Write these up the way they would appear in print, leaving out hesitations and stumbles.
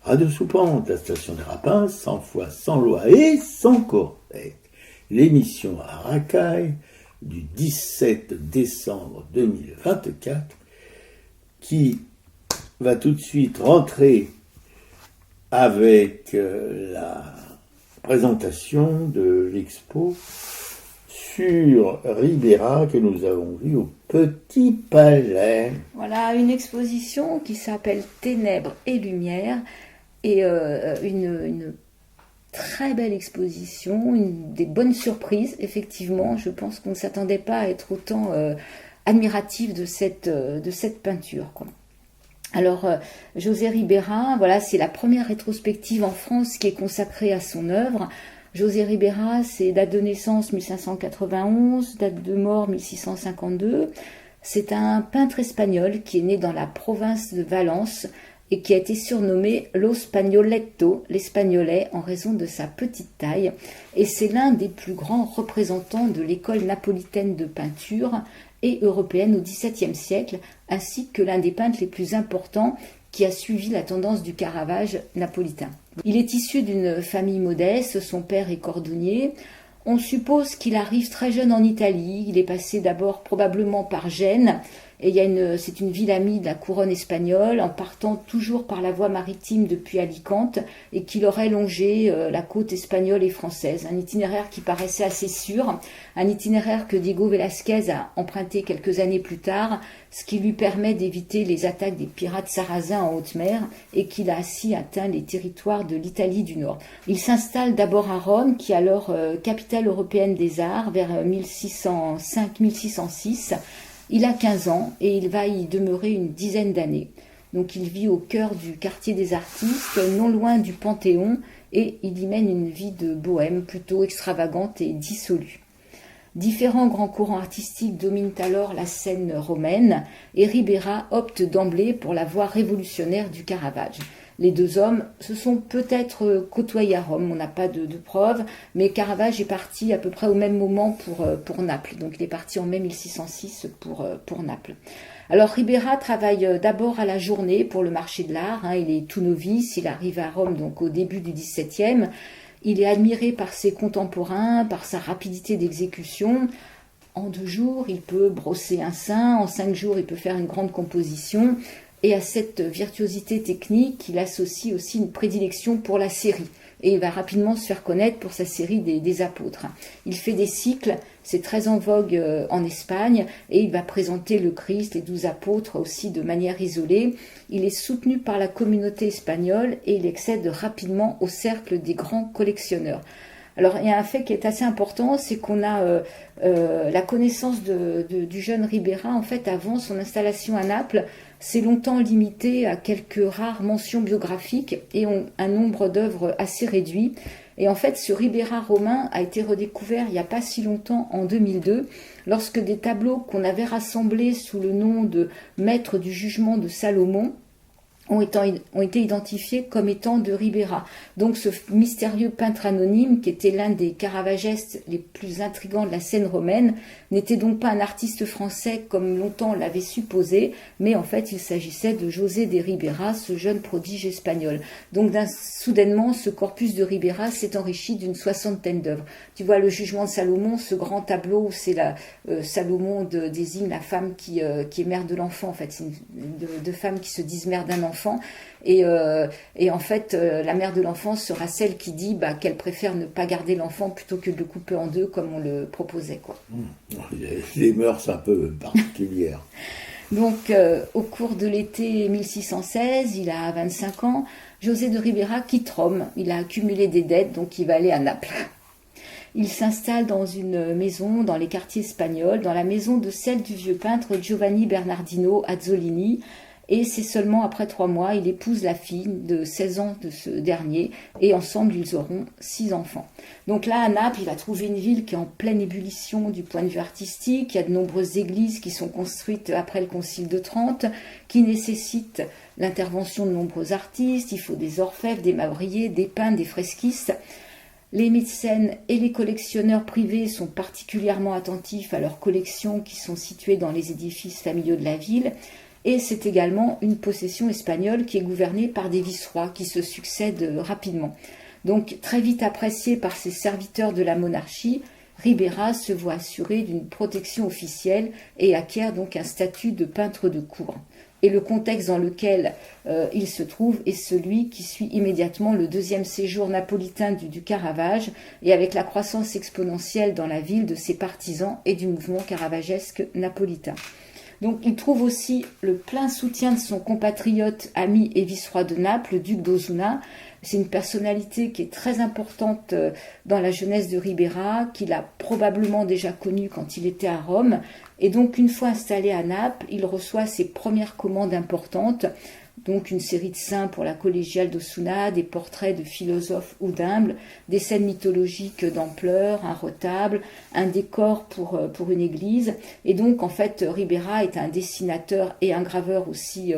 Radio Soupente, la station des Rapins, 100 fois sans loi et sans corvette. L'émission à Racaille du 17 décembre 2024 qui va tout de suite rentrer avec la présentation de l'expo sur Ribera que nous avons vu au Petit Palais. Voilà, une exposition qui s'appelle Ténèbres et Lumière et une très belle exposition, des bonnes surprises, effectivement. Je pense qu'on ne s'attendait pas à être autant admiratif de cette peinture, quoi. Alors, José Ribera, voilà, c'est la première rétrospective en France qui est consacrée à son œuvre. José Ribera, c'est date de naissance 1591, date de mort 1652. C'est un peintre espagnol qui est né dans la province de Valence et qui a été surnommé Lo Spagnoletto, l'Espagnolet, en raison de sa petite taille. Et c'est l'un des plus grands représentants de l'école napolitaine de peinture et européenne au XVIIe siècle, ainsi que l'un des peintres les plus importants qui a suivi la tendance du Caravage napolitain. Il est issu d'une famille modeste, son père est cordonnier. On suppose qu'il arrive très jeune en Italie, il est passé d'abord probablement par Gênes, et c'est une ville amie de la couronne espagnole, en partant toujours par la voie maritime depuis Alicante, et qu'il aurait longé la côte espagnole et française. Un itinéraire qui paraissait assez sûr, un itinéraire que Diego Velázquez a emprunté quelques années plus tard, ce qui lui permet d'éviter les attaques des pirates sarrasins en haute mer, et qu'il a ainsi atteint les territoires de l'Italie du Nord. Il s'installe d'abord à Rome, qui est alors capitale européenne des arts, vers 1605-1606. Il a 15 ans et il va y demeurer une dizaine d'années. Donc il vit au cœur du quartier des artistes, non loin du Panthéon, et il y mène une vie de bohème plutôt extravagante et dissolue. Différents grands courants artistiques dominent alors la scène romaine, et Ribera opte d'emblée pour la voie révolutionnaire du Caravage. Les deux hommes se sont peut-être côtoyés à Rome, on n'a pas de preuves, mais Caravage est parti à peu près au même moment pour Naples. Donc il est parti en mai 1606 pour Naples. Alors Ribera travaille d'abord à la journée pour le marché de l'art, il est tout novice, il arrive à Rome donc au début du XVIIe. Il est admiré par ses contemporains, par sa rapidité d'exécution. En 2 jours, il peut brosser un sein, en 5 jours, il peut faire une grande composition. Et à cette virtuosité technique, il associe aussi une prédilection pour la série. Et il va rapidement se faire connaître pour sa série des apôtres. Il fait des cycles, c'est très en vogue en Espagne, et il va présenter le Christ, les 12 apôtres aussi de manière isolée. Il est soutenu par la communauté espagnole et il accède rapidement au cercle des grands collectionneurs. Alors il y a un fait qui est assez important, c'est qu'on a la connaissance du jeune Ribera, en fait, avant son installation à Naples. C'est longtemps limité à quelques rares mentions biographiques et un nombre d'œuvres assez réduit. Et en fait, ce Ribera romain a été redécouvert il n'y a pas si longtemps, en 2002, lorsque des tableaux qu'on avait rassemblés sous le nom de Maître du jugement de Salomon ont été identifiés comme étant de Ribera. Donc ce mystérieux peintre anonyme, qui était l'un des caravagestes les plus intrigants de la scène romaine, n'était donc pas un artiste français comme longtemps on l'avait supposé, mais en fait il s'agissait de José de Ribera, ce jeune prodige espagnol. Donc soudainement, ce corpus de Ribera s'est enrichi d'une 60aine d'œuvres. Tu vois, le jugement de Salomon, ce grand tableau où c'est Salomon désigne la femme qui est mère de l'enfant. En fait, c'est deux femmes qui se disent mère d'un enfant. Et en fait, la mère de l'enfant sera celle qui dit qu'elle préfère ne pas garder l'enfant plutôt que de le couper en deux comme on le proposait, quoi. Les mœurs un peu particulières. Donc, au cours de l'été 1616, il a 25 ans, José de Ribera quitte Rome. Il a accumulé des dettes, donc il va aller à Naples. Il s'installe dans une maison dans les quartiers espagnols, dans la maison de celle du vieux peintre Giovanni Bernardino Azzolini. Et c'est seulement après 3 mois, il épouse la fille de 16 ans de ce dernier, et ensemble ils auront 6 enfants. Donc là, à Naples, il va trouver une ville qui est en pleine ébullition du point de vue artistique. Il y a de nombreuses églises qui sont construites après le Concile de Trente, qui nécessitent l'intervention de nombreux artistes. Il faut des orfèvres, des mavriers, des peintres, des fresquistes. Les mécènes et les collectionneurs privés sont particulièrement attentifs à leurs collections qui sont situées dans les édifices familiaux de la ville. et c'est également une possession espagnole qui est gouvernée par des vice-rois qui se succèdent rapidement. Donc très vite apprécié par ses serviteurs de la monarchie, Ribera se voit assuré d'une protection officielle et acquiert donc un statut de peintre de cour. Et le contexte dans lequel il se trouve est celui qui suit immédiatement le deuxième séjour napolitain du Caravage, et avec la croissance exponentielle dans la ville de ses partisans et du mouvement caravagesque napolitain. Donc il trouve aussi le plein soutien de son compatriote, ami et vice-roi de Naples, le duc d'Osuna. C'est une personnalité qui est très importante dans la jeunesse de Ribera, qu'il a probablement déjà connue quand il était à Rome. Et donc une fois installé à Naples, il reçoit ses premières commandes importantes, donc une série de saints pour la collégiale d'Osuna, des portraits de philosophes ou d'humbles, des scènes mythologiques d'ampleur, un retable, un décor pour une église. Et donc en fait Ribera est un dessinateur et un graveur aussi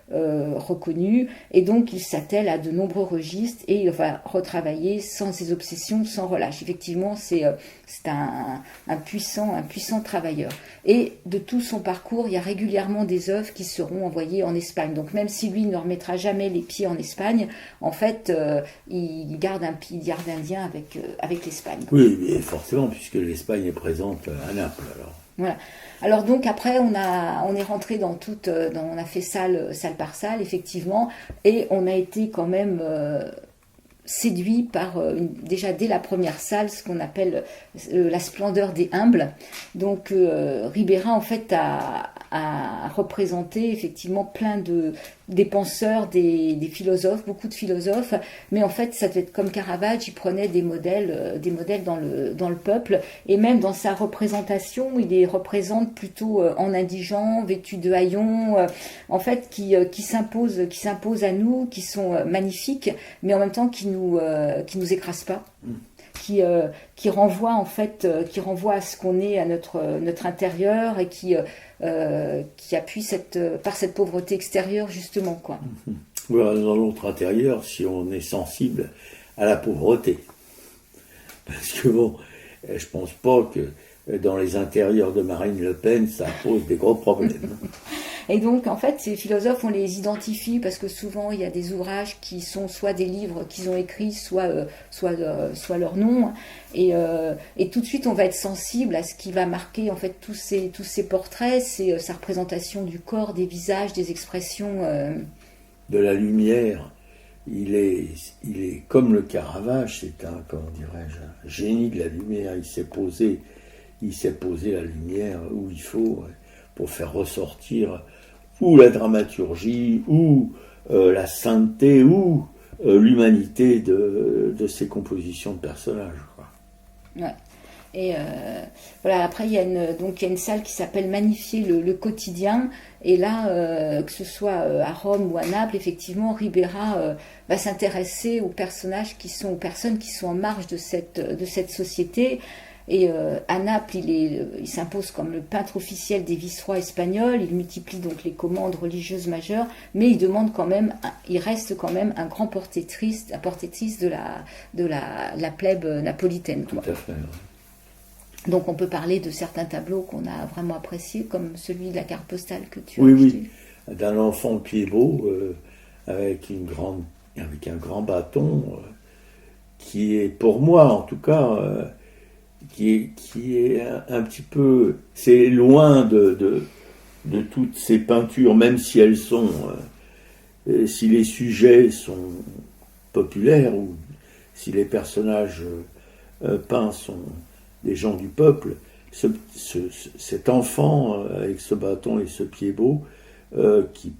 reconnu, et donc il s'attelle à de nombreux registres et il va retravailler sans ses obsessions, sans relâche. Effectivement, c'est un puissant travailleur. Et de tout son parcours, il y a régulièrement des œuvres qui seront envoyées en Espagne. Donc même si lui ne remettra jamais les pieds en Espagne, en fait, il garde un lien avec l'Espagne. Oui, mais forcément, puisque l'Espagne est présente à Naples, alors. Voilà. Alors donc après on est rentré on a fait salle par salle effectivement, et on a été quand même séduit par déjà dès la première salle ce qu'on appelle la splendeur des humbles. Donc Ribera en fait a représenté effectivement plein des penseurs, des philosophes, beaucoup de philosophes, mais en fait ça devait être comme Caravage, il prenait des modèles dans le peuple, et même dans sa représentation il les représente plutôt en indigents, vêtus de haillons, en fait qui s'imposent à nous, qui sont magnifiques, mais en même temps qui nous écrasent pas. Qui renvoie en fait, à ce qu'on est, à notre intérieur, et qui appuie par cette pauvreté extérieure justement quoi. Voilà, dans notre intérieur, si on est sensible à la pauvreté, parce que bon, je pense pas que dans les intérieurs de Marine Le Pen ça pose des gros problèmes. Et donc, en fait, ces philosophes, on les identifie parce que souvent, il y a des ouvrages qui sont soit des livres qu'ils ont écrits, soit leur nom. Et tout de suite, on va être sensible à ce qui va marquer, en fait, tous ces portraits, c'est sa représentation du corps, des visages, des expressions. De la lumière. Il est comme le Caravage, c'est un génie de la lumière. Il s'est posé la lumière où il faut pour faire ressortir ou la dramaturgie, ou la sainteté, ou l'humanité de ces compositions de personnages. Quoi. Ouais. Et voilà, après il y a une salle qui s'appelle Magnifier le quotidien, et là que ce soit à Rome ou à Naples, effectivement Ribera va s'intéresser aux personnes qui sont en marge de cette société. Et à Naples, il s'impose comme le peintre officiel des vice-rois espagnols. Il multiplie donc les commandes religieuses majeures, mais il reste quand même un grand portraitiste de la plèbe napolitaine. Tout à fait. Donc on peut parler de certains tableaux qu'on a vraiment appréciés, comme celui de la carte postale que tu as acheté. Oui, d'un enfant pied beau avec un grand bâton, qui est pour moi en tout cas. Qui est un petit peu, c'est loin de toutes ces peintures, même si elles sont, si les sujets sont populaires, ou si les personnages peints sont des gens du peuple, cet enfant avec ce bâton et ce pied beau, qui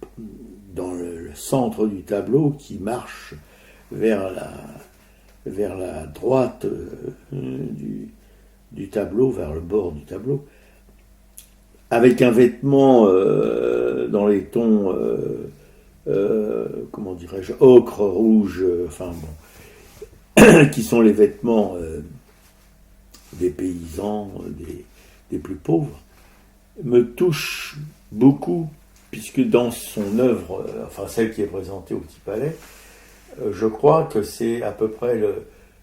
dans le centre du tableau, qui marche vers la droite du tableau, vers le bord du tableau, avec un vêtement dans les tons, comment dirais-je, ocre, rouge, qui sont les vêtements des paysans, des plus pauvres, me touche beaucoup, puisque dans son œuvre, celle qui est présentée au Petit Palais, je crois que c'est à peu près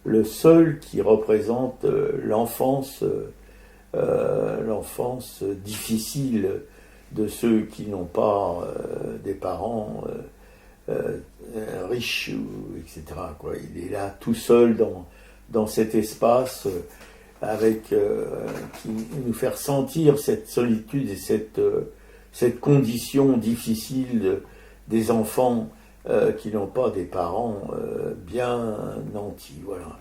le seul qui représente l'enfance difficile de ceux qui n'ont pas des parents riches, etc. Quoi. Il est là tout seul dans cet espace qui nous fait ressentir cette solitude et cette condition difficile des enfants qui n'ont pas des parents bien nantis. Voilà.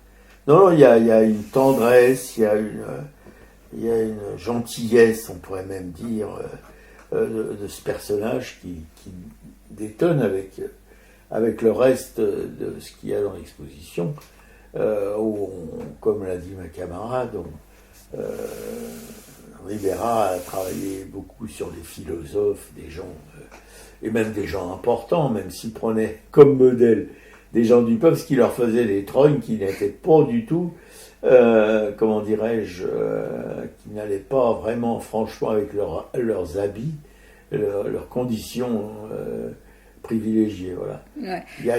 Non, il y a une tendresse, il y a une gentillesse, on pourrait même dire, de ce personnage qui détonne avec le reste de ce qu'il y a dans l'exposition, où, comme l'a dit ma camarade, Ribera a travaillé beaucoup sur les philosophes, des gens, et même des gens importants, même s'il prenait comme modèle des gens du peuple, ce qui leur faisait des trognes qui n'étaient pas du tout, comment dirais-je, qui n'allaient pas vraiment franchement avec leurs habits, leurs conditions privilégiées. Voilà. Ouais. Et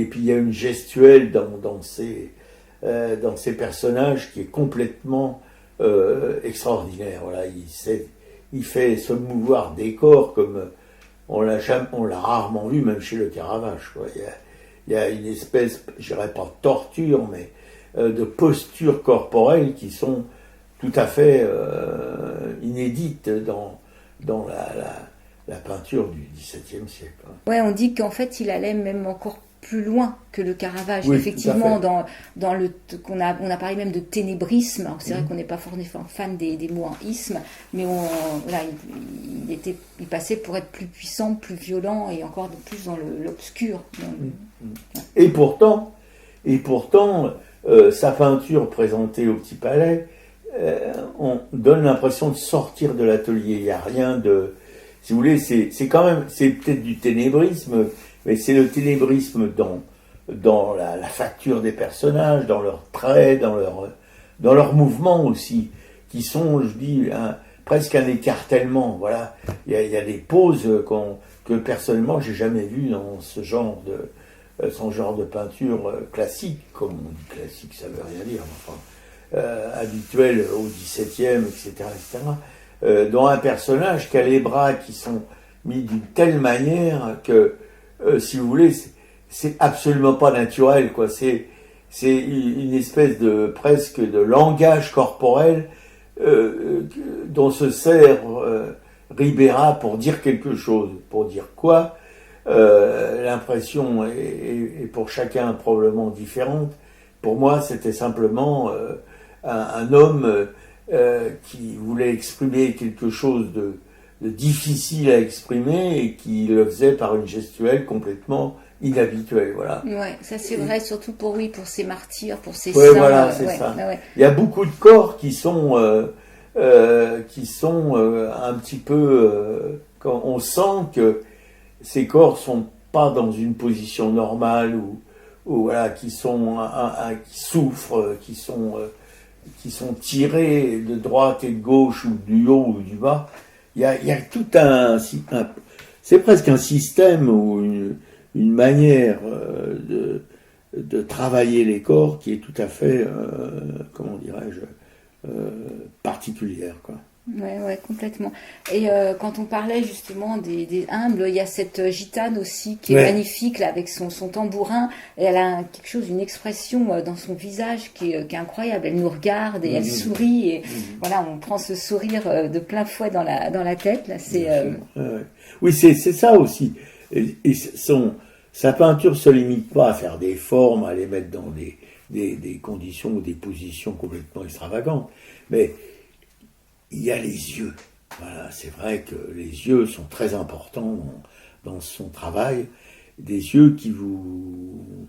puis il y a une gestuelle dans ces personnages qui est complètement extraordinaire. Voilà, il fait se mouvoir des corps comme on l'a rarement vu, même chez le Caravage. Quoi. Il y a une espèce, je dirais pas de torture, mais de postures corporelles qui sont tout à fait inédites dans la peinture du XVIIe siècle. Ouais, on dit qu'en fait, il allait même encore plus loin que le Caravage. Oui, effectivement, dans le on a parlé même de ténébrisme. Alors, c'est vrai qu'on n'est pas forcément fan des mots en isme, mais il passait pour être plus puissant, plus violent et encore de plus dans l'obscur. Et pourtant, sa peinture présentée au Petit Palais, on donne l'impression de sortir de l'atelier. Il n'y a rien de, si vous voulez, c'est peut-être du ténébrisme, mais c'est le ténébrisme dans la facture des personnages, dans leurs traits, dans leurs mouvements aussi, qui sont, je dis, presque un écartèlement. Voilà, il y a des poses que personnellement j'ai jamais vues dans son genre de peinture classique, comme on dit classique, ça veut rien dire, enfin, habituel au XVIIe, etc., etc., dont un personnage qui a les bras qui sont mis d'une telle manière que si vous voulez, c'est absolument pas naturel, quoi. C'est une espèce de presque de langage corporel dont se sert Ribera pour dire quelque chose. Pour dire quoi? L'impression est pour chacun probablement différente. Pour moi, c'était simplement un homme qui voulait exprimer quelque chose de difficile à exprimer et qui le faisait par une gestuelle complètement inhabituelle. Voilà. Ouais, ça c'est vrai, surtout pour ses martyrs, pour ses ouais, saints. Voilà, c'est ça. Ouais. Il y a beaucoup de corps qui sont un petit peu... quand on sent que ces corps sont pas dans une position normale ou voilà, qui souffrent, qui sont tirés de droite et de gauche ou du haut ou du bas. Il y a tout c'est presque un système ou une manière de travailler les corps qui est tout à fait, comment dirais-je, particulière, quoi. Ouais, complètement. Et quand on parlait justement des humbles, il y a cette gitane aussi qui est magnifique là avec son tambourin. Et elle a quelque chose, une expression dans son visage qui est incroyable. Elle nous regarde et elle sourit et voilà, on prend ce sourire de plein fouet dans la tête. Là, c'est. Oui, c'est ça aussi. Sa peinture se limite pas à faire des formes, à les mettre dans des conditions ou des positions complètement extravagantes, mais il y a les yeux. Voilà, c'est vrai que les yeux sont très importants dans son travail. Des yeux qui vous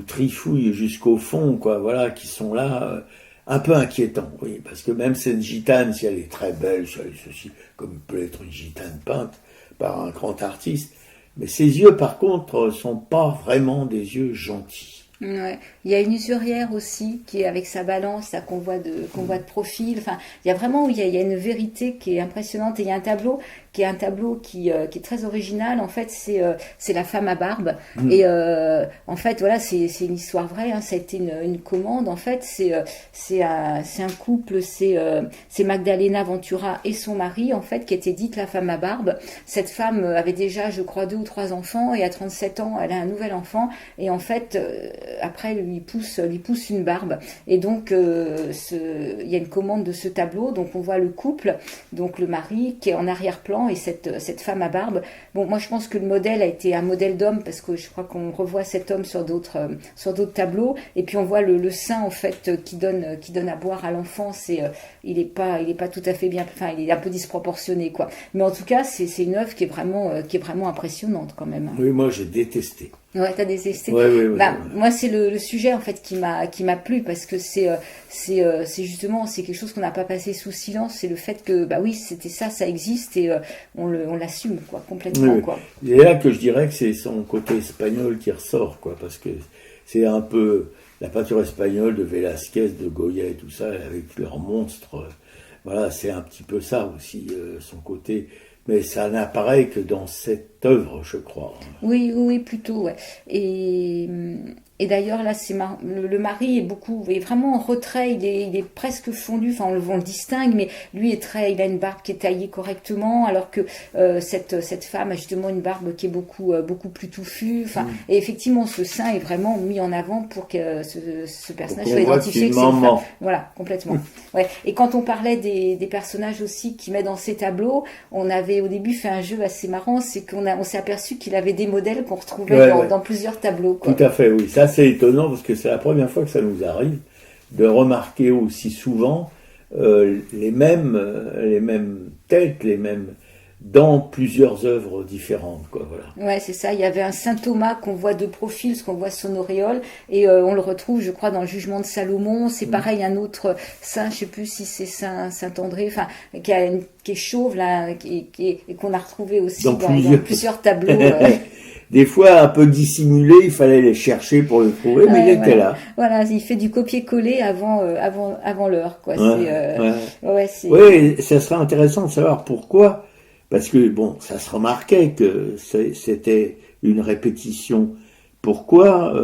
trifouillent jusqu'au fond, quoi. Voilà, qui sont là, un peu inquiétants. Oui, parce que même cette gitane, si elle est très belle, si elle est ceci, comme peut être une gitane peinte par un grand artiste, mais ses yeux, par contre, sont pas vraiment des yeux gentils. Ouais. Il y a une usurière aussi qui est avec sa balance, là, qu'on voit de profil. Enfin, il y a vraiment, il y a une vérité qui est impressionnante. Et il y a un tableau qui est un tableau qui est très original. En fait, c'est la femme à barbe. Et en fait, voilà, c'est une histoire vraie. Hein, ça a été une commande. En fait, c'est un couple. C'est Magdalena Ventura et son mari, en fait, qui était dite la femme à barbe. Cette femme avait déjà, je crois, 2 ou 3 enfants, et à 37 ans, elle a un nouvel enfant. Et en fait, après, lui pousse une barbe. Et donc, il y a une commande de ce tableau. Donc, on voit le couple, donc le mari qui est en arrière-plan et cette femme à barbe. Bon, moi, je pense que le modèle a été un modèle d'homme, parce que je crois qu'on revoit cet homme sur d'autres tableaux. Et puis, on voit le sein, en fait, qui donne à boire à l'enfant. Il est pas tout à fait bien, enfin, il est un peu disproportionné, quoi. Mais en tout cas, c'est une œuvre qui est vraiment impressionnante, quand même. Oui, moi, j'ai détesté. Ouais, t'as détesté. Ouais. Moi, c'est le sujet, en fait, qui m'a plu, parce que c'est justement, c'est quelque chose qu'on n'a pas passé sous silence. C'est le fait que, bah oui, c'était ça existe, et on l'assume, quoi, complètement, Oui. quoi. Et là que je dirais que c'est son côté espagnol qui ressort, quoi, parce que c'est un peu la peinture espagnole de Velázquez, de Goya et tout ça, avec leurs monstres. Voilà, c'est un petit peu ça aussi, son côté. Mais ça n'apparaît que dans cette œuvre, je crois. Oui, plutôt, ouais. Et d'ailleurs, là, le mari est vraiment en retrait, il est presque fondu, enfin, on le distingue, mais lui il a une barbe qui est taillée correctement, alors que cette femme a justement une barbe qui est beaucoup plus touffue, enfin, et effectivement, ce sein est vraiment mis en avant pour que ce personnage soit identifié que c'est une femme. Voilà, complètement. Ouais. Et quand on parlait des personnages aussi qu'il met dans ses tableaux, on avait au début fait un jeu assez marrant, c'est on s'est aperçu qu'il avait des modèles qu'on retrouvait dans plusieurs tableaux, quoi. Tout à fait, oui. Ça, c'est étonnant, parce que c'est la première fois que ça nous arrive de remarquer aussi souvent les mêmes têtes, les mêmes dans plusieurs œuvres différentes, quoi, voilà. Ouais, c'est ça. Il y avait un Saint Thomas qu'on voit de profil, ce qu'on voit son auréole, et on le retrouve, je crois, dans le Jugement de Salomon. C'est pareil, un autre saint, je sais plus si c'est Saint André, enfin, qui est chauve là, et qu'on a retrouvé aussi dans plusieurs tableaux. Des fois un peu dissimulé, il fallait les chercher pour le trouver, mais il était là. Voilà, il fait du copier-coller avant l'heure, quoi. Oui, ça serait intéressant de savoir pourquoi. Parce que, bon, ça se remarquait que c'était une répétition. Pourquoi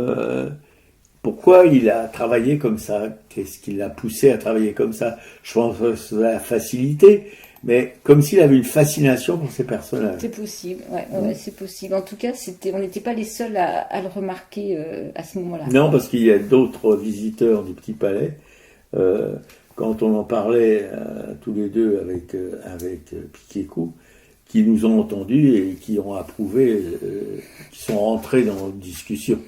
il a travaillé comme ça? Qu'est-ce qui l'a poussé à travailler comme ça? Je pense que c'est la facilité, mais comme s'il avait une fascination pour ces personnages. C'est possible, ouais, c'est possible. En tout cas, on n'était pas les seuls à le remarquer à ce moment-là. Non, parce qu'il y a d'autres visiteurs du Petit Palais. Quand on en parlait tous les deux avec Piquet-Cou, qui nous ont entendus et qui ont approuvé, qui sont rentrés dans notre discussion.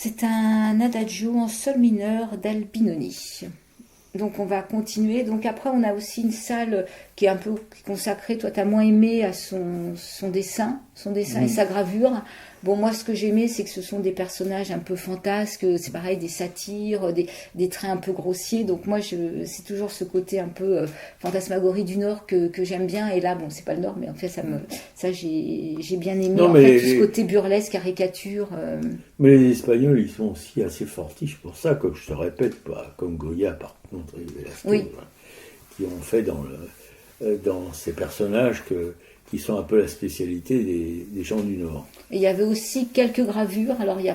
C'est un adagio en sol mineur d'Albinoni. Donc on va continuer. Donc après on a aussi une salle qui est un peu consacrée, toi tu as moins aimé à son dessin et sa gravure. Bon, moi ce que j'aimais c'est que ce sont des personnages un peu fantasques, c'est pareil, des satires, des traits un peu grossiers. Donc moi c'est toujours ce côté un peu fantasmagorie du Nord que j'aime bien. Et là bon, c'est pas le Nord, mais en fait ça j'ai bien aimé. Non, en mais fait tout ce côté burlesque, caricature. Mais les Espagnols, ils sont aussi assez fortiches pour ça, comme je te répète, pas comme Goya par contre, et Velasco, Oui. qui ont fait dans ces personnages qui sont un peu la spécialité des gens du Nord. Et il y avait aussi quelques gravures. Alors il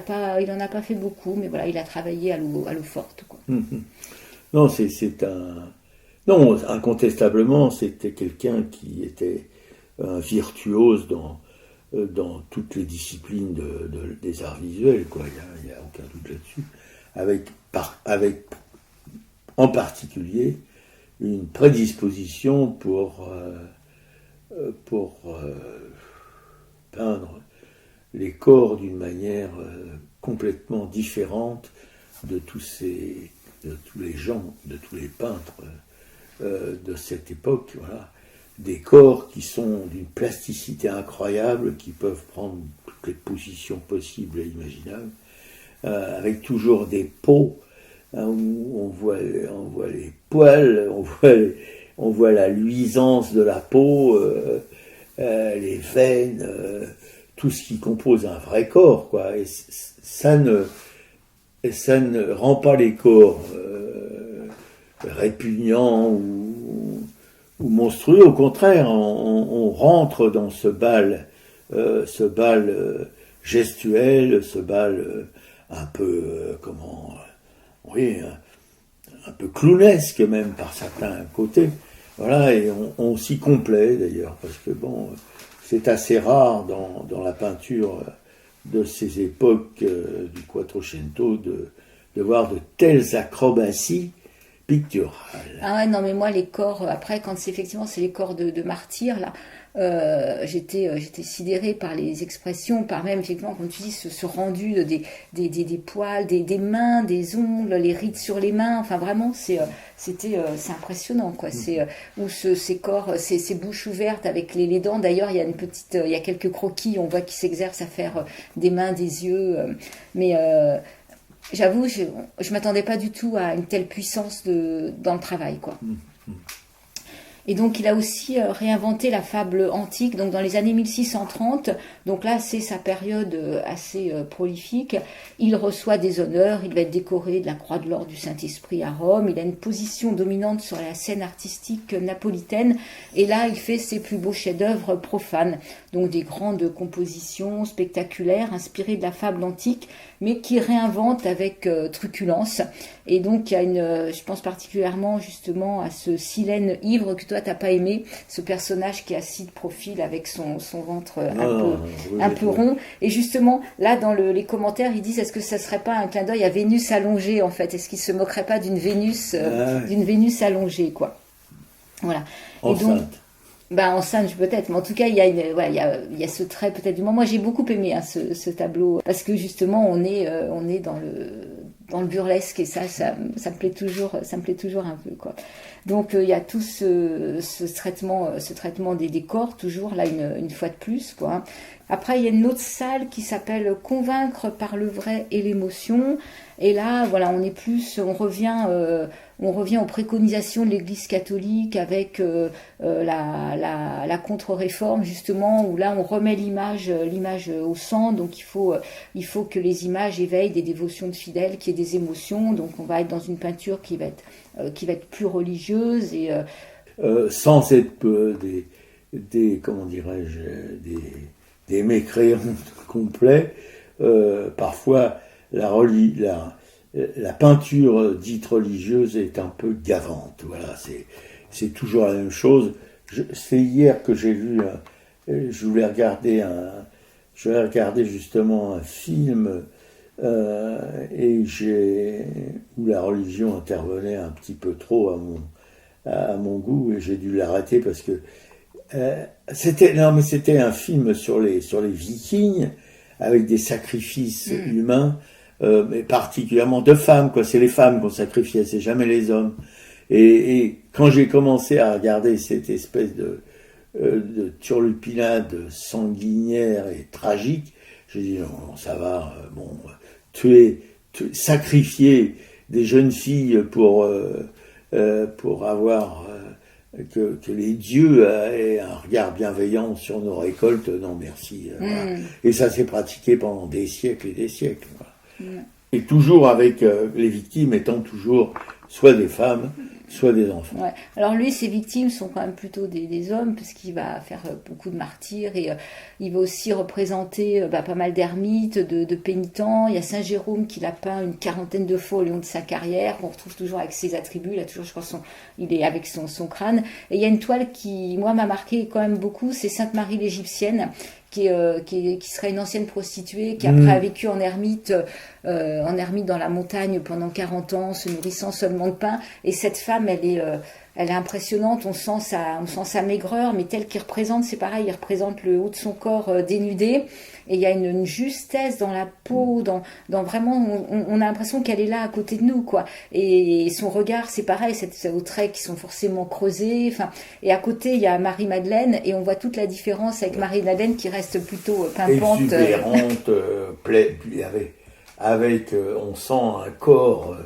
en a pas fait beaucoup, mais voilà, il a travaillé à l'eau forte, quoi. Non, non, incontestablement, c'était quelqu'un qui était un virtuose dans toutes les disciplines des arts visuels, quoi. Il y a aucun doute là-dessus. Avec en particulier une prédisposition pour peindre les corps d'une manière complètement différente de tous les gens, de tous les peintres de cette époque. Voilà. Des corps qui sont d'une plasticité incroyable, qui peuvent prendre toutes les positions possibles et imaginables, avec toujours des peaux où on voit les poils, on voit la luisance de la peau, les veines, tout ce qui compose un vrai corps, quoi. Et ça ne rend pas les corps répugnants ou monstrueux. Au contraire, on rentre dans ce bal gestuel, ce bal un peu un peu clownesque même par certains côtés. Voilà, et on s'y complaît d'ailleurs, parce que bon, c'est assez rare dans la peinture de ces époques du Quattrocento de voir de telles acrobaties picturales. Ah ouais, non, mais moi, les corps, après, quand c'est les corps de martyrs, là, j'étais sidérée par les expressions, par même, effectivement, comme tu dis, ce rendu des poils, des mains, des ongles, les rides sur les mains, enfin, vraiment, c'est impressionnant, quoi. Ces corps, ces bouches ouvertes avec les dents. D'ailleurs, il y a quelques croquis, on voit qu'ils s'exercent à faire des mains, des yeux, mais j'avoue, je m'attendais pas du tout à une telle puissance dans le travail, quoi. Et donc il a aussi réinventé la fable antique, donc dans les années 1630, donc là c'est sa période assez prolifique. Il reçoit des honneurs, il va être décoré de la Croix de l'Or du Saint-Esprit à Rome, il a une position dominante sur la scène artistique napolitaine, et là il fait ses plus beaux chefs-d'œuvre profanes, donc des grandes compositions spectaculaires inspirées de la fable antique, mais qui réinvente avec truculence. Et donc il y a je pense particulièrement justement à ce Silène ivre que toi t'as pas aimé, ce personnage qui est assis de profil avec son ventre un peu rond. Et justement là dans les commentaires ils disent, est-ce que ça serait pas un clin d'œil à Vénus allongée en fait, est-ce qu'il se moquerait pas d'une Vénus allongée, quoi. Voilà. Enceinte. Et donc, enceinte peut-être, mais en tout cas il y a ce trait peut-être du moment. Moi j'ai beaucoup aimé ce tableau, parce que justement on est dans le burlesque, et ça me plaît toujours un peu, quoi. Donc il y a tout ce traitement des décors, toujours là une fois de plus, quoi. Après il y a une autre salle qui s'appelle Convaincre par le vrai et l'émotion, et là voilà on revient aux préconisations de l'Église catholique avec la contre-réforme, justement, où là on remet l'image au centre. Donc il faut que les images éveillent des dévotions de fidèles, qu'il y ait des émotions. Donc on va être dans une peinture qui va être plus religieuse et sans être des comment dirais-je des mécréants complets. Parfois la peinture dite religieuse est un peu gavante. Voilà, c'est toujours la même chose. C'est hier que j'ai vu, je voulais regarder justement un film où la religion intervenait un petit peu trop à mon goût, et j'ai dû l'arrêter parce que c'était un film sur les Vikings avec des sacrifices humains mais particulièrement de femmes, quoi. C'est les femmes qu'on sacrifiait, c'est jamais les hommes. Et quand j'ai commencé à regarder cette espèce de turlupinade sanguinaire et tragique, j'ai dit non, ça va, sacrifier des jeunes filles pour avoir que les dieux aient un regard bienveillant sur nos récoltes, non merci. Voilà. Et ça s'est pratiqué pendant des siècles et des siècles. Voilà. Et toujours avec les victimes étant toujours soit des femmes, soit des enfants. Ouais. Alors lui, ses victimes sont quand même plutôt des hommes, parce qu'il va faire beaucoup de martyrs, et il va aussi représenter pas mal d'ermites, de pénitents. Il y a Saint Jérôme qui l'a peint une 40aine de fois au long de sa carrière, qu'on retrouve toujours avec ses attributs. Il a toujours, je crois, il est avec son crâne. Et il y a une toile qui, moi, m'a marqué quand même beaucoup, c'est Sainte Marie l'Égyptienne, qui serait une ancienne prostituée, qui après a vécu en ermite dans la montagne pendant 40 ans, se nourrissant seulement de pain. Et cette femme, elle est impressionnante. On sent sa maigreur, mais telle qu'il représente, c'est pareil, il représente le haut de son corps dénudé. Et il y a une justesse dans la peau, dans vraiment, on a l'impression qu'elle est là à côté de nous, quoi. Et son regard, c'est pareil, c'est aux traits qui sont forcément creusés. Enfin, et à côté, il y a Marie-Madeleine, et on voit toute la différence avec Marie-Madeleine qui reste plutôt pimpante. Exubérante, on sent un corps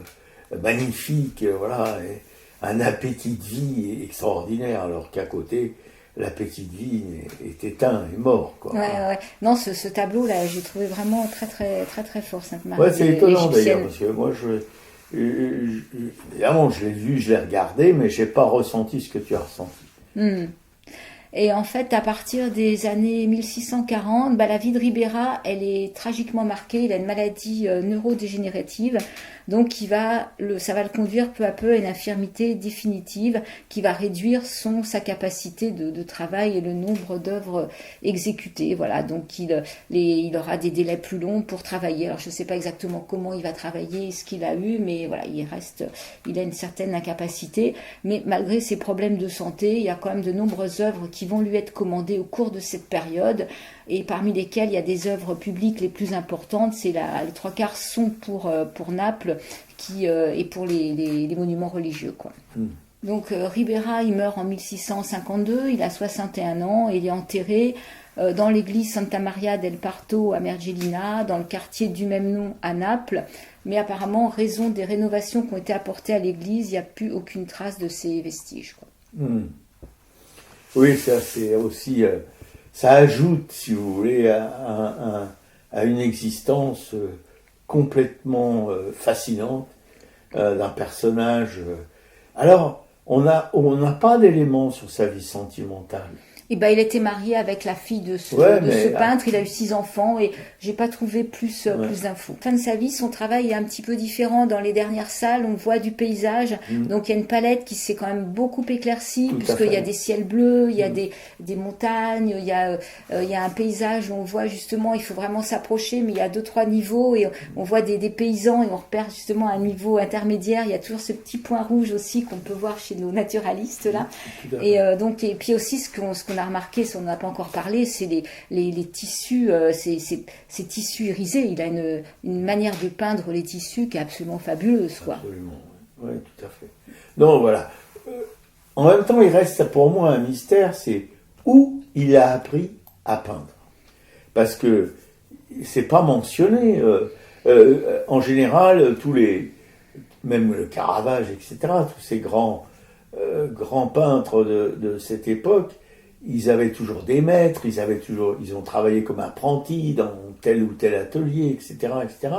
magnifique, voilà, et un appétit de vie extraordinaire, alors qu'à côté, l'appétit de vie est éteint et mort, quoi. Ouais. Non, ce tableau-là, j'ai trouvé vraiment très, très, très, très fort, Sainte Marie. Ouais, c'est étonnant d'ailleurs, parce que moi, évidemment, je l'ai vu, je l'ai regardé, mais j'ai pas ressenti ce que tu as ressenti. Et en fait, à partir des années 1640, la vie de Ribera, elle est tragiquement marquée. Il a une maladie neurodégénérative, donc ça va le conduire peu à peu à une infirmité définitive qui va réduire sa capacité de travail et le nombre d'œuvres exécutées. Voilà, donc il aura des délais plus longs pour travailler. Alors je ne sais pas exactement comment il va travailler, ce qu'il a eu, mais voilà, il a une certaine incapacité. Mais malgré ses problèmes de santé, il y a quand même de nombreuses œuvres qui vont lui être commandées au cours de cette période, et parmi lesquelles il y a des œuvres publiques les plus importantes. Les 3/4 sont pour Naples et pour les monuments religieux, quoi. Donc Ribera, il meurt en 1652, il a 61 ans, et il est enterré dans l'église Santa Maria del Parto à Mergellina, dans le quartier du même nom à Naples. Mais apparemment, en raison des rénovations qui ont été apportées à l'église, il n'y a plus aucune trace de ces vestiges, quoi. Oui, ça c'est aussi, ça ajoute, si vous voulez, à une existence complètement fascinante d'un personnage. Alors, on n'a pas d'éléments sur sa vie sentimentale. Il était marié avec la fille de ce peintre, il a eu 6 enfants, et j'ai pas trouvé plus d'infos. Fin de sa vie, son travail est un petit peu différent. Dans les dernières salles, on voit du paysage, donc il y a une palette qui s'est quand même beaucoup éclaircie, puisqu'il y a des ciels bleus, il y a des montagnes, il y a un paysage où on voit justement, il faut vraiment s'approcher, mais il y a 2-3 niveaux, et on voit des paysans, et on repère justement un niveau intermédiaire. Il y a toujours ce petit point rouge aussi qu'on peut voir chez nos naturalistes là. Et puis aussi ce qu'on a remarqué, si on n'en a pas encore parlé, c'est les tissus, ces tissus irisés. Il a une manière de peindre les tissus qui est absolument fabuleuse, quoi. Absolument, oui, tout à fait. Donc voilà. En même temps, il reste pour moi un mystère, c'est où il a appris à peindre. Parce que c'est pas mentionné. En général, même le Caravage, etc., tous ces grands peintres de cette époque, ils avaient toujours des maîtres, ils ont travaillé comme apprentis dans tel ou tel atelier, etc., etc.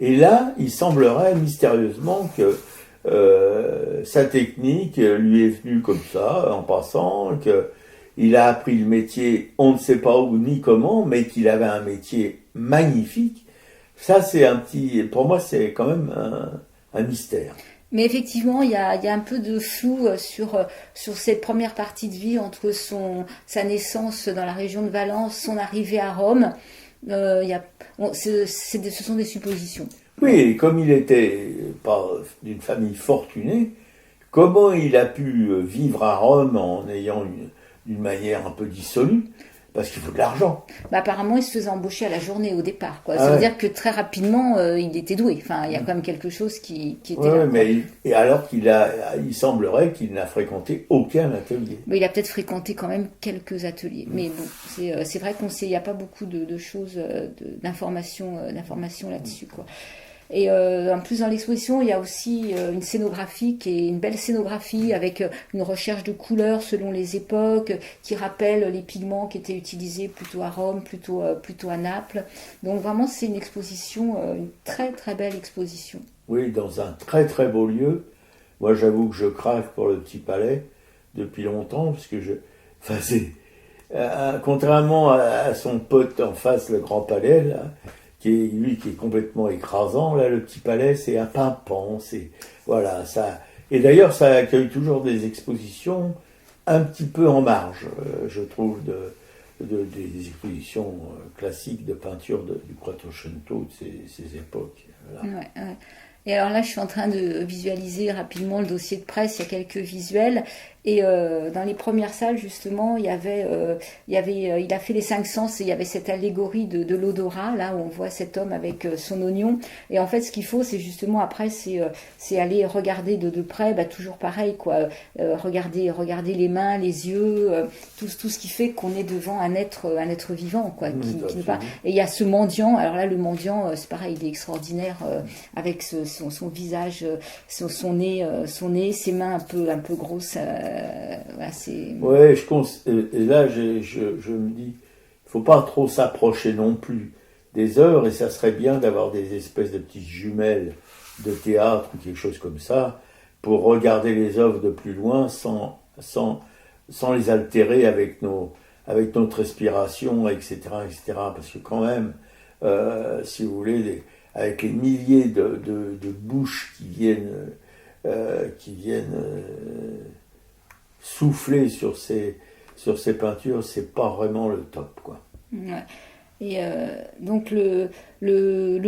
Et là, il semblerait mystérieusement que sa technique lui est venue comme ça, en passant, qu'il a appris le métier, on ne sait pas où ni comment, mais qu'il avait un métier magnifique. Ça, pour moi, c'est quand même un mystère. Mais effectivement, il y a un peu de flou sur cette première partie de vie entre sa naissance dans la région de Valence, son arrivée à Rome. Ce sont des suppositions. Oui, et comme il était pas d'une famille fortunée, comment il a pu vivre à Rome en ayant d'une manière un peu dissolue, parce qu'il faut de l'argent. Apparemment, il se faisait embaucher à la journée au départ, quoi. Ah Ça veut ouais. dire que très rapidement, il était doué. Enfin, il y a quand même quelque chose qui était Ouais, là. mais et alors il semblerait qu'il n'a fréquenté aucun atelier. Mais il a peut-être fréquenté quand même quelques ateliers. Mais bon, c'est vrai qu'on sait, il n'y a pas beaucoup de choses, d'informations là-dessus, quoi. Et en plus dans l'exposition, il y a aussi une scénographie qui est une belle scénographie avec une recherche de couleurs selon les époques, qui rappelle les pigments qui étaient utilisés plutôt à Rome, plutôt à Naples. Donc vraiment, c'est une exposition, une très très belle exposition. Oui, dans un très très beau lieu. Moi, j'avoue que je craque pour le Petit Palais depuis longtemps, parce que contrairement à son pote en face, le Grand Palais, là, qui est complètement écrasant, là, le Petit Palais, c'est un pimpant, voilà, ça. Et d'ailleurs, ça accueille toujours des expositions un petit peu en marge, je trouve, des expositions classiques de peinture du Quattrocento de ces époques. Voilà. Ouais. Et alors là, je suis en train de visualiser rapidement le dossier de presse. Il y a quelques visuels. Et dans les premières salles, justement, il a fait les 5 sens et il y avait cette allégorie de l'odorat, là où on voit cet homme avec son oignon. Et en fait, ce qu'il faut, c'est justement après, c'est aller regarder de près, toujours pareil, quoi. Regarder les mains, les yeux, tout ce qui fait qu'on est devant un être vivant, quoi. Qui n'est pas. Et il y a ce mendiant. Alors là, le mendiant, c'est pareil, il est extraordinaire avec son visage, son nez, ses mains un peu grosses. Ouais, et là, je me dis, il faut pas trop s'approcher non plus des œuvres, et ça serait bien d'avoir des espèces de petites jumelles de théâtre ou quelque chose comme ça, pour regarder les œuvres de plus loin sans les altérer avec notre respiration, etc., etc. Parce que quand même, si vous voulez, avec les milliers de bouches qui viennent souffler sur ces peintures, c'est pas vraiment le top, quoi. Ouais. Et donc le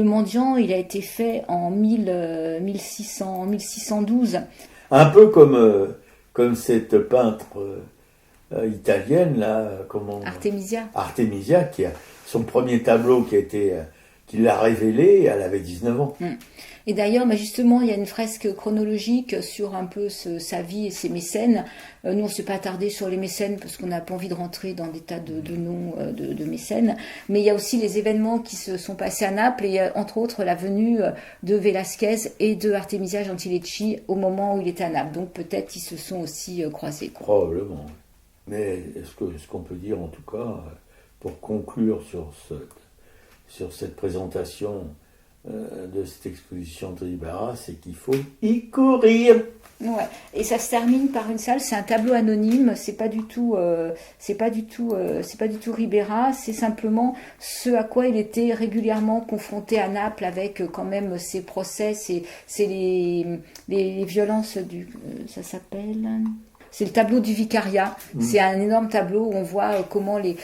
mendiant, il a été fait en 1612. Un peu comme cette peintre italienne là, Artemisia, qui a son premier tableau qui l'a révélé, elle avait 19 ans. Et d'ailleurs, justement, il y a une fresque chronologique sur un peu sa vie et ses mécènes. Nous, on ne s'est pas attardé sur les mécènes parce qu'on n'a pas envie de rentrer dans des tas de noms de mécènes. Mais il y a aussi les événements qui se sont passés à Naples et entre autres la venue de Velázquez et de Artemisia Gentileschi au moment où il était à Naples. Donc peut-être ils se sont aussi croisés, quoi. Probablement. Mais ce qu'on peut dire en tout cas, pour conclure sur cette présentation de cette exposition de Ribera, c'est qu'il faut y courir. Ouais. Et ça se termine par une salle, c'est un tableau anonyme, c'est pas du tout Ribera, c'est simplement ce à quoi il était régulièrement confronté à Naples avec quand même ses procès, c'est les violences ça s'appelle. C'est le tableau du vicariat. C'est un énorme tableau où on voit comment les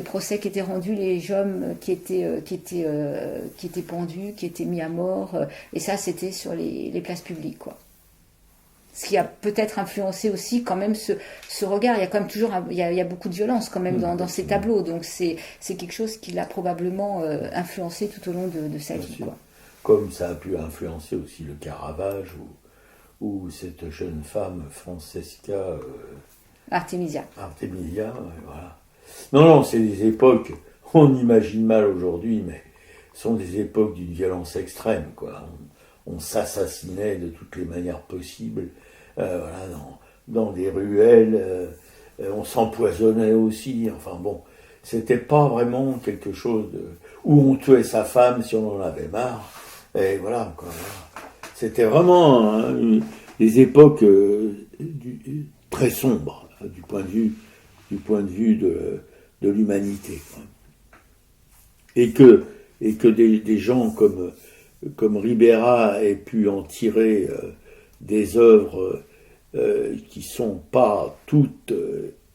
procès qui étaient rendus, les hommes qui étaient pendus, qui étaient mis à mort. Et ça, c'était sur les places publiques, quoi. Ce qui a peut-être influencé aussi quand même ce regard. Il y a quand même toujours il y a beaucoup de violence quand même dans ces tableaux. Donc c'est quelque chose qui l'a probablement influencé tout au long de sa vie, quoi. Comme ça a pu influencer aussi le Caravage ou cette jeune femme Francesca Artemisia, voilà. Non, c'est des époques, on imagine mal aujourd'hui, mais sont des époques d'une violence extrême, quoi. On s'assassinait de toutes les manières possibles, voilà, dans des ruelles, on s'empoisonnait aussi, enfin bon, c'était pas vraiment quelque chose où on tuait sa femme si on en avait marre, et voilà, quoi. C'était vraiment des époques très sombres du point de vue de l'humanité, quoi. Et que des gens comme Ribera aient pu en tirer des œuvres qui sont pas toutes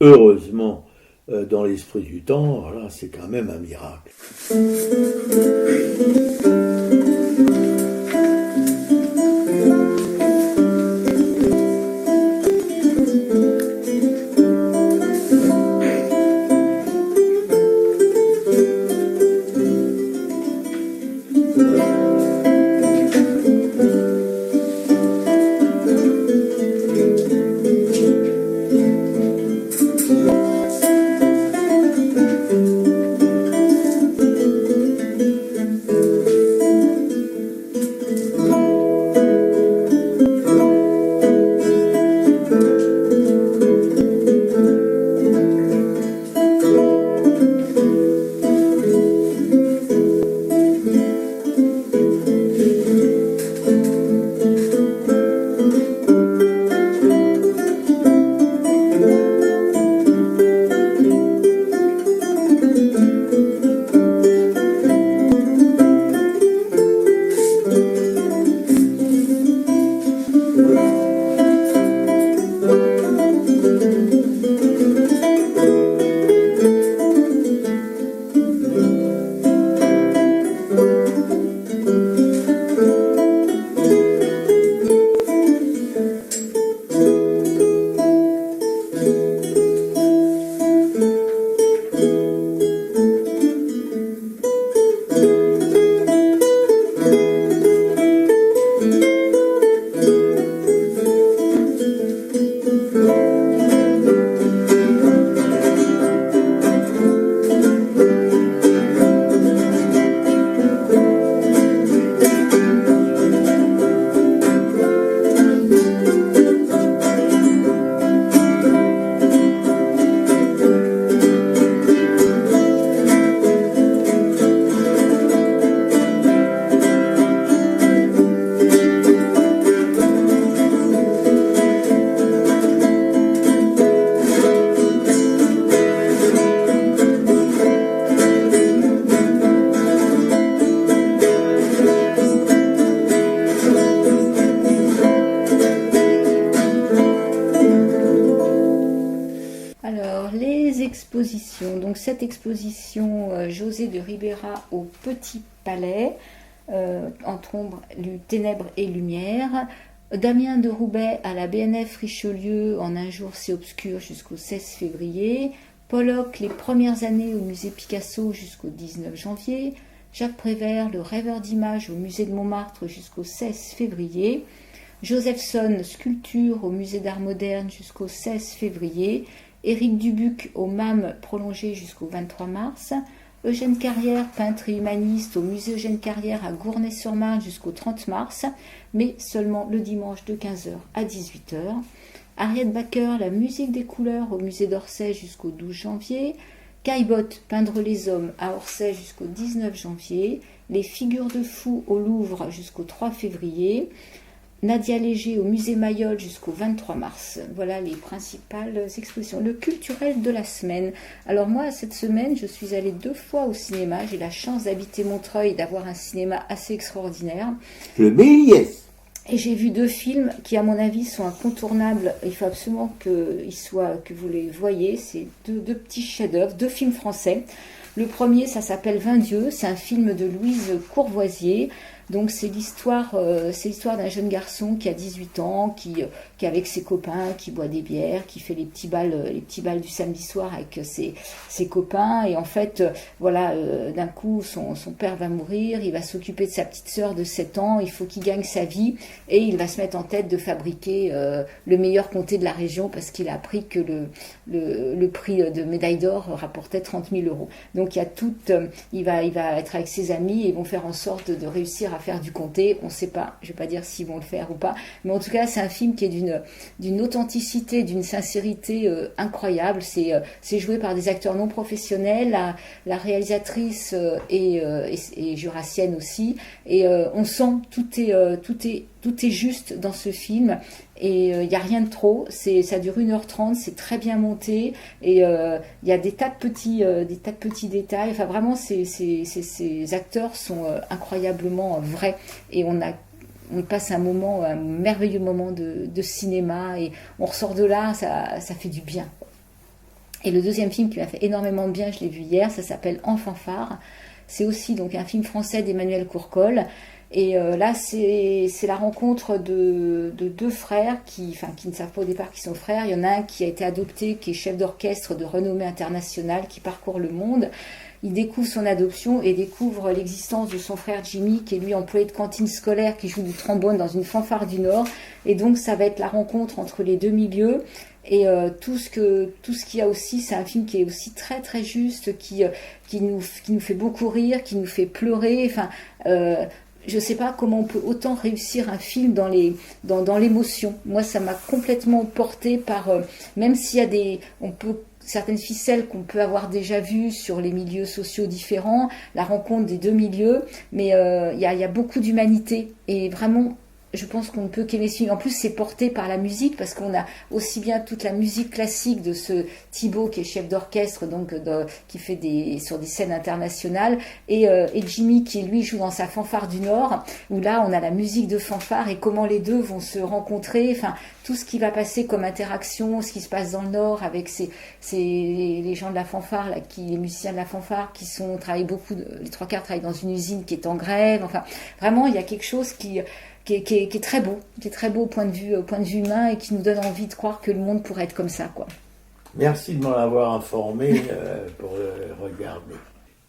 heureusement dans l'esprit du temps, voilà, c'est quand même un miracle. exposition. Donc cette exposition, José de Ribera au Petit Palais, entre ombre, ténèbres et lumière. Damien de Roubaix à la BNF Richelieu, en un jour c'est obscur, jusqu'au 16 février. Pollock, les premières années au musée Picasso jusqu'au 19 janvier. Jacques Prévert, le rêveur d'images au musée de Montmartre jusqu'au 16 février. Josephson, sculpture au musée d'art moderne jusqu'au 16 février. Éric Dubuc au MAM prolongé jusqu'au 23 mars. Eugène Carrière, peintre et humaniste au musée Eugène Carrière à Gournay-sur-Marne jusqu'au 30 mars, mais seulement le dimanche de 15h à 18h. Harriet Backer, la musique des couleurs au musée d'Orsay jusqu'au 12 janvier. Caillebotte, peindre les hommes à Orsay jusqu'au 19 janvier. Les figures de fous au Louvre jusqu'au 3 février. Nadia Léger au musée Mayol jusqu'au 23 mars. Voilà les principales expositions. Le culturel de la semaine. Alors moi, cette semaine, je suis allée 2 fois au cinéma. J'ai la chance d'habiter Montreuil, d'avoir un cinéma assez extraordinaire. Le Méliès. Et j'ai vu 2 films qui, à mon avis, sont incontournables. Il faut absolument que vous les voyez. C'est deux petits chefs-d'œuvre, 2 films français. Le premier, ça s'appelle 20 dieux. C'est un film de Louise Courvoisier. Donc c'est l'histoire d'un jeune garçon qui a 18 ans, qui est avec ses copains, qui boit des bières, qui fait les petits balles du samedi soir avec ses copains. Et en fait, d'un coup, son père va mourir, il va s'occuper de sa petite sœur de 7 ans, il faut qu'il gagne sa vie et il va se mettre en tête de fabriquer le meilleur comté de la région parce qu'il a appris que le prix de médaille d'or rapportait 30 000 euros. Donc il va être avec ses amis et ils vont faire en sorte de réussir à faire du comté. On ne sait pas, je ne vais pas dire s'ils vont le faire ou pas, mais en tout cas c'est un film qui est d'une authenticité, d'une sincérité incroyable. C'est joué par des acteurs non professionnels, la réalisatrice est jurassienne aussi, et on sent tout est juste dans ce film. Et il n'y a rien de trop, ça dure 1h30, c'est très bien monté, et il y a des tas de petits détails. Enfin vraiment, ces acteurs sont incroyablement vrais, et on passe un merveilleux moment de cinéma, et on ressort de là, ça fait du bien. Et le deuxième film qui m'a fait énormément de bien, je l'ai vu hier, ça s'appelle En fanfare. C'est aussi donc un film français d'Emmanuel Courcol. Et là, c'est la rencontre de 2 frères qui ne savent pas au départ qu'ils sont frères. Il y en a un qui a été adopté, qui est chef d'orchestre de renommée internationale, qui parcourt le monde. Il découvre son adoption et découvre l'existence de son frère Jimmy, qui est lui employé de cantine scolaire, qui joue du trombone dans une fanfare du Nord. Et donc, ça va être la rencontre entre les 2 milieux. Et tout ce qu'il y a aussi, c'est un film qui est aussi très très juste, qui nous fait beaucoup rire, qui nous fait pleurer. Enfin, je ne sais pas comment on peut autant réussir un film dans l'émotion. Moi, ça m'a complètement porté par, même s'il y a certaines ficelles qu'on peut avoir déjà vues sur les milieux sociaux différents, la rencontre des 2 milieux, mais il y a beaucoup d'humanité, et vraiment, je pense qu'on ne peut qu'aimer ce film. En plus, c'est porté par la musique, parce qu'on a aussi bien toute la musique classique de ce Thibaut qui est chef d'orchestre, donc qui fait sur des scènes internationales, et Jimmy qui lui joue dans sa fanfare du Nord, où là on a la musique de fanfare et comment les deux vont se rencontrer. Enfin, tout ce qui va passer comme interaction, ce qui se passe dans le Nord avec les gens de la fanfare, les musiciens de la fanfare qui travaillent beaucoup, les 3/4 travaillent dans une usine qui est en grève. Enfin, vraiment, il y a quelque chose qui est très beau, au point de vue humain, et qui nous donne envie de croire que le monde pourrait être comme ça, quoi. Merci de m'en avoir informé pour regarder.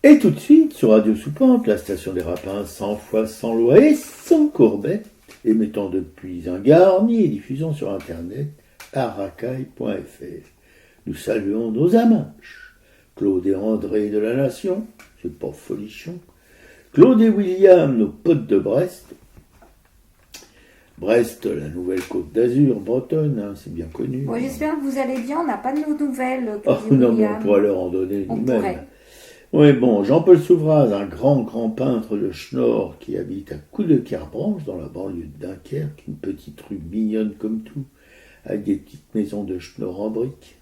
Et tout de suite, sur Radio Soupente, la station des Rapins, 100 fois sans loi et sans courbet, émettant depuis un Garni et diffusant sur Internet à racaille.fr. Nous saluons nos amanches, Claude et André de la Nation, c'est pas folichon, Claude et William, nos potes de Brest, la nouvelle Côte d'Azur, bretonne, c'est bien connu. Bon, j'espère que vous allez bien, on n'a pas de nos nouvelles. Non, mais on pourrait leur en donner nous-mêmes. Oui, bon, Jean-Paul Souvraz, un grand peintre de Schnorr qui habite à Coudekerbranche, dans la banlieue de Dunkerque, une petite rue mignonne comme tout, avec des petites maisons de Schnorr en briques.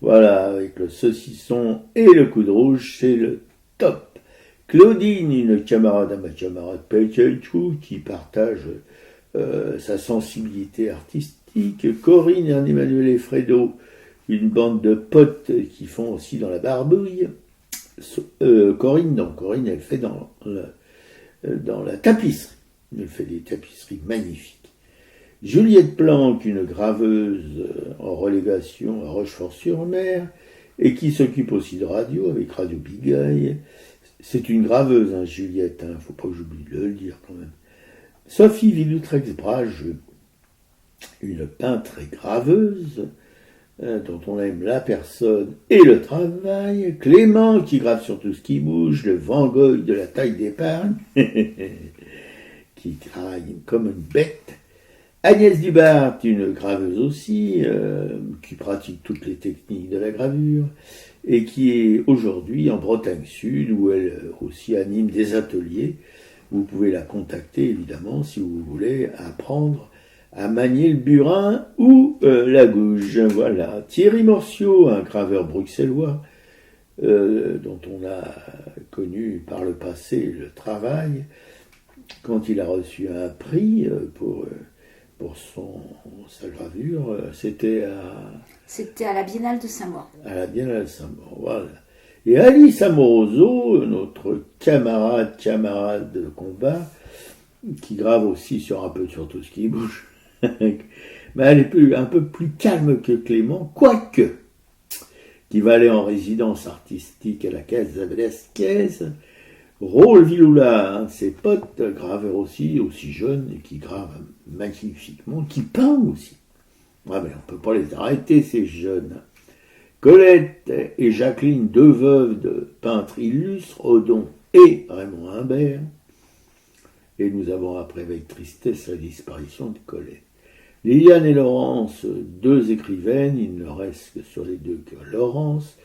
Voilà, avec le saucisson et le coup de rouge, c'est le top. Claudine, une camarade à ma camarade Pétiachou, qui partage sa sensibilité artistique. Corinne et Emmanuel Efredo, une bande de potes qui font aussi dans la barbouille. Corinne, non, Corinne, elle fait dans la tapisserie. Elle fait des tapisseries magnifiques. Juliette Planck, une graveuse en relégation à Rochefort-sur-Mer, et qui s'occupe aussi de radio, avec Radio Bigaille. C'est une graveuse, hein, Juliette, faut pas que j'oublie de le dire quand même. Sophie Villoutrex-Brage, une peintre et graveuse, dont on aime la personne et le travail. Clément, qui grave sur tout ce qui bouge, le Van Gogh de la taille d'épargne, qui travaille comme une bête. Agnès Dubart, une graveuse aussi, qui pratique toutes les techniques de la gravure, et qui est aujourd'hui en Bretagne Sud, où elle aussi anime des ateliers. Vous pouvez la contacter, évidemment, si vous voulez apprendre à manier le burin ou la gouge. Voilà. Thierry Morciot, un graveur bruxellois, dont on a connu par le passé le travail, quand il a reçu un prix pour sa gravure, c'était à la Biennale de Saint-Maur. À la Biennale de Saint-Maur, voilà. Et Alice Amoroso, notre camarade de combat, qui grave aussi sur tout ce qui bouge, mais elle est un peu plus calme que Clément, quoique, qui va aller en résidence artistique à la Casa Velasquez. Raoul Viloula, un de ses potes, graveur aussi jeune, et qui grave magnifiquement, qui peint aussi. Ouais, mais on ne peut pas les arrêter, ces jeunes. Colette et Jacqueline, deux veuves de peintres illustres, Odon et Raymond Imbert. Et nous avons appris avec tristesse la disparition de Colette. Liliane et Laurence, deux écrivaines, il ne reste que sur les deux que Laurence.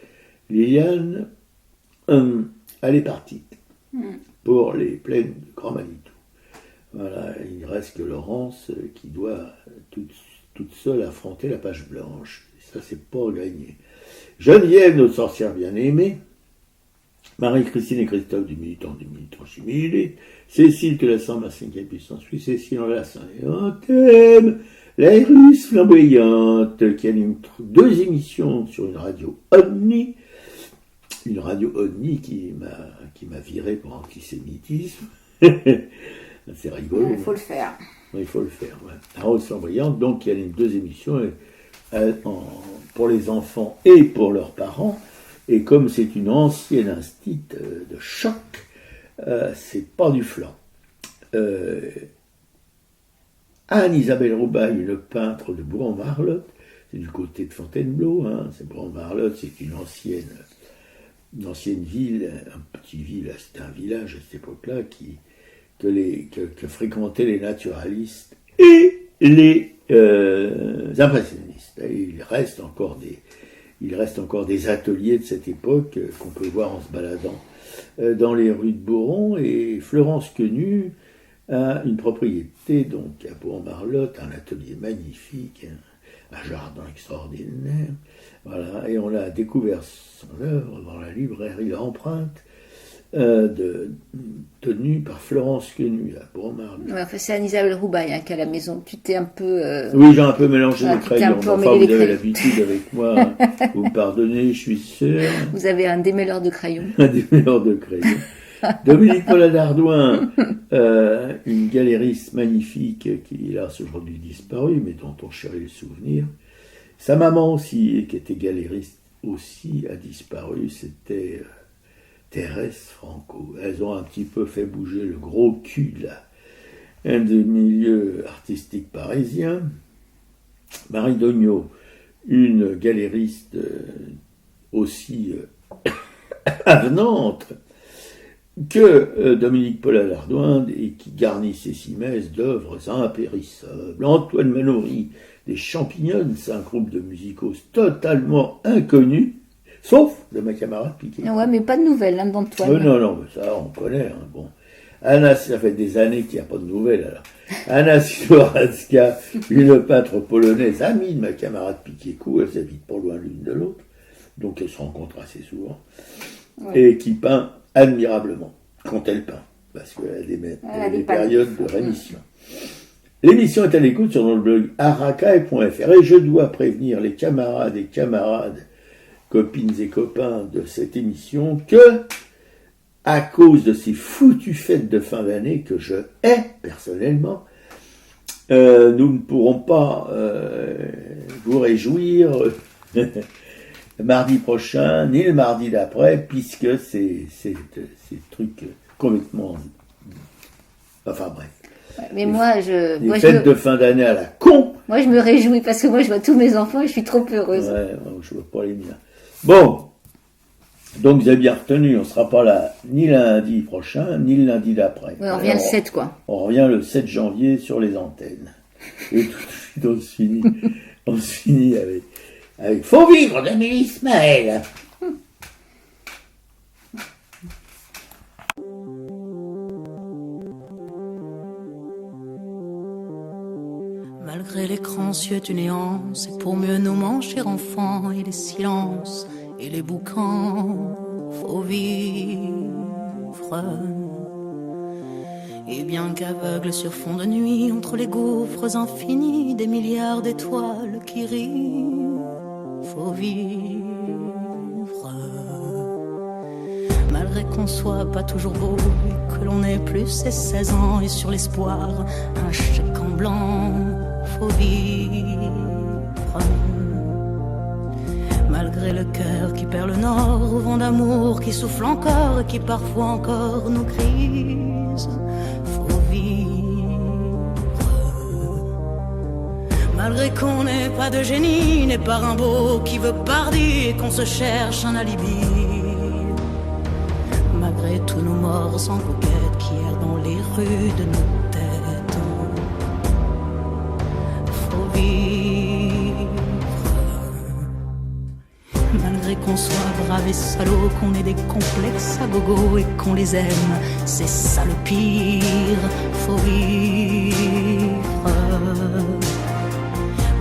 Liliane, elle est partie pour les plaines de Grand Manitou. Voilà, il ne reste que Laurence qui doit toute seule affronter la page blanche. Et ça, c'est pas gagné. Geneviève, notre sorcière bien-aimée. Marie-Christine et Christophe, du militant chimie. Cécile, que la 125e puissance suisse. Cécile, en la Saint-Thème. La Russe flamboyante, qui anime 2 émissions sur une radio OVNI. Une radio OVNI qui m'a viré pour antisémitisme. C'est rigolo. Il faut le faire. Il faut le faire, ouais. La Rose flamboyante, donc, qui anime 2 émissions pour les enfants et pour leurs parents. Et comme c'est une ancienne instite de choc, c'est pas du flan. Anne-Isabelle Roubaille, une peintre de Bourg-en-Marlotte, c'est du côté de Fontainebleau, c'est Bourg-en-Marlotte, c'est une ancienne ville, un petit village, c'était un village à cette époque-là que fréquentaient les naturalistes et les impressionnistes. Et il reste encore des ateliers de cette époque qu'on peut voir en se baladant dans les rues de Boron. Et Florence Quenu a une propriété donc à Bourg-en-Marlotte, un atelier magnifique, un jardin extraordinaire. Voilà, et on a découvert son œuvre dans la librairie L'Empreinte, tenue par Florence Quenu à Bourg-en-Marlotte. Ouais, enfin, c'est Anne-Isabelle Roubaille qui a la maison. Tu t'es un peu... Oui, j'ai un peu mélangé les crayons. Enfin, vous avez l'habitude avec moi. Vous me pardonnez, je suis sûr. Vous avez un démêleur de crayons. Un démêleur de crayons. Dominique Paula-Dardouin, une galériste magnifique qui, hélas, aujourd'hui disparue, mais dont on chérit le souvenir. Sa maman aussi, qui était galériste aussi, a disparu. C'était Thérèse Franco. Elles ont un petit peu fait bouger le gros cul des milieux artistiques parisiens. Marie Dognaud, une galériste aussi avenante que Dominique Paula-Dardouin, et qui garnit ses cimaises d'œuvres impérissables. Antoine Manoury, des Champignons, c'est un groupe de musicos totalement inconnus, sauf de ma camarade Piquet. Ouais, mais pas de nouvelles d'Antoine. Non, mais ça, on connaît. Bon. Anna, ça fait des années qu'il n'y a pas de nouvelles, alors. Anna Sidoratska, une peintre polonaise, amie de ma camarade Piquet-Cou, elles habitent pas loin l'une de l'autre, donc elles se rencontrent assez souvent, et qui peint admirablement quand elle peint, parce qu'elle a des périodes de rémission. L'émission est à l'écoute sur notre blog arakai.fr et je dois prévenir les camarades et camarades, copines et copains de cette émission que, à cause de ces foutues fêtes de fin d'année que je hais personnellement, nous ne pourrons pas vous réjouir le mardi prochain ni le mardi d'après, puisque c'est trucs complètement... Enfin bref. Mais moi, fêtes de fin d'année à la con. Moi, je me réjouis parce que moi, je vois tous mes enfants et je suis trop heureuse. Ouais, je vois pas les miens. Bon, donc vous avez bien retenu, on sera pas là ni lundi prochain, ni le lundi d'après. Ouais, on revient le 7, quoi. On revient le 7 janvier sur les antennes. Et tout de suite, on se finit avec Faut vivre d'Amélie Ismaël. Malgré l'écran suet une néance, et pour mieux nous manger enfants, et les silences, et les boucans, faut vivre. Et bien qu'aveugle sur fond de nuit, entre les gouffres infinis, des milliards d'étoiles qui rient, faut vivre. Malgré qu'on soit pas toujours beau, et que l'on ait plus ses 16 ans, et sur l'espoir, un chèque en blanc, faut vivre. Malgré le cœur qui perd le nord, au vent d'amour qui souffle encore, et qui parfois encore nous grise, faut vivre. Malgré qu'on n'ait pas de génie, n'est pas Rimbaud qui veut Pardi, et qu'on se cherche un alibi. Malgré tous nos morts sans coquette qui errent dans les rues de nos têtes, faut vivre. Malgré qu'on soit brave et salaud, qu'on ait des complexes à gogo et qu'on les aime, c'est ça le pire, faut vivre.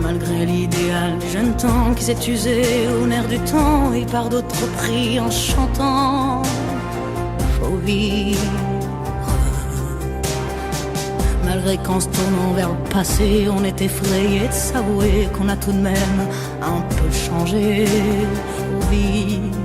Malgré l'idéal du jeune temps qui s'est usé au nerf du temps et par d'autres pris en chantant, faut vivre. Malgré qu'en se tournant vers le passé, on est effrayé de s'avouer qu'on a tout de même un peu changé, faut vivre.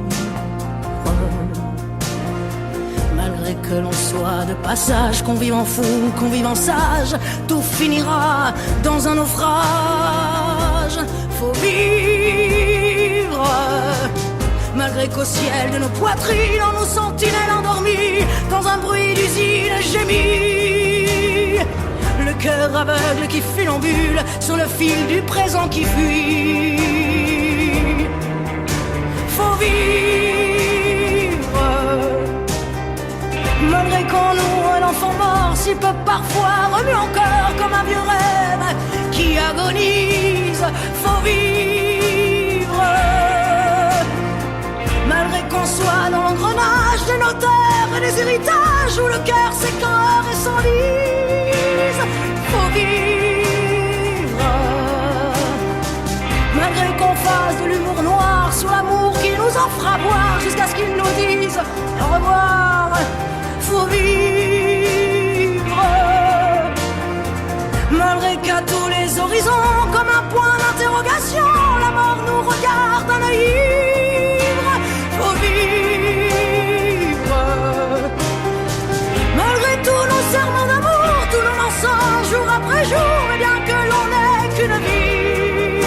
Malgré que l'on soit de passage, qu'on vive en fou, qu'on vive en sage, tout finira dans un naufrage, faut vivre. Malgré qu'au ciel de nos poitrines, en nos sentinelles endormies, dans un bruit d'usine gémit, le cœur aveugle qui funambule sur le fil du présent qui fuit, faut vivre. Malgré qu'on noue l'enfant mort, s'il peut parfois remuer encore comme un vieux rêve qui agonise, faut vivre. Malgré qu'on soit dans l'engrenage des notaires et des héritages, où le cœur s'écœure et s'enlise, faut vivre. Malgré qu'on fasse de l'humour noir sur l'amour qui nous en fera boire, jusqu'à ce qu'ils nous disent au revoir, faut vivre. Malgré qu'à tous les horizons, comme un point d'interrogation, la mort nous regarde d'un œil ivre, faut vivre. Malgré tous nos serments d'amour, tous nos mensonges jour après jour, et bien que l'on n'ait qu'une vie,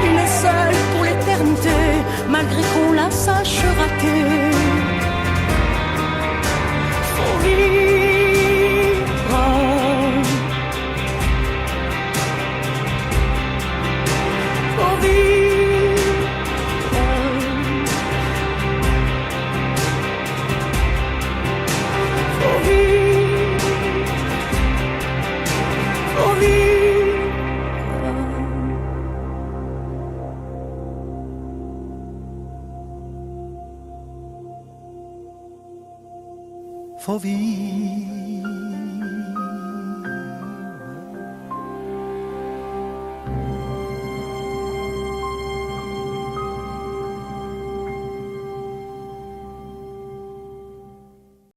une seule pour l'éternité, malgré qu'on la sache rater, faut vivre. Faut vivre. Faut vivre. Faut vivre. Faut vivre.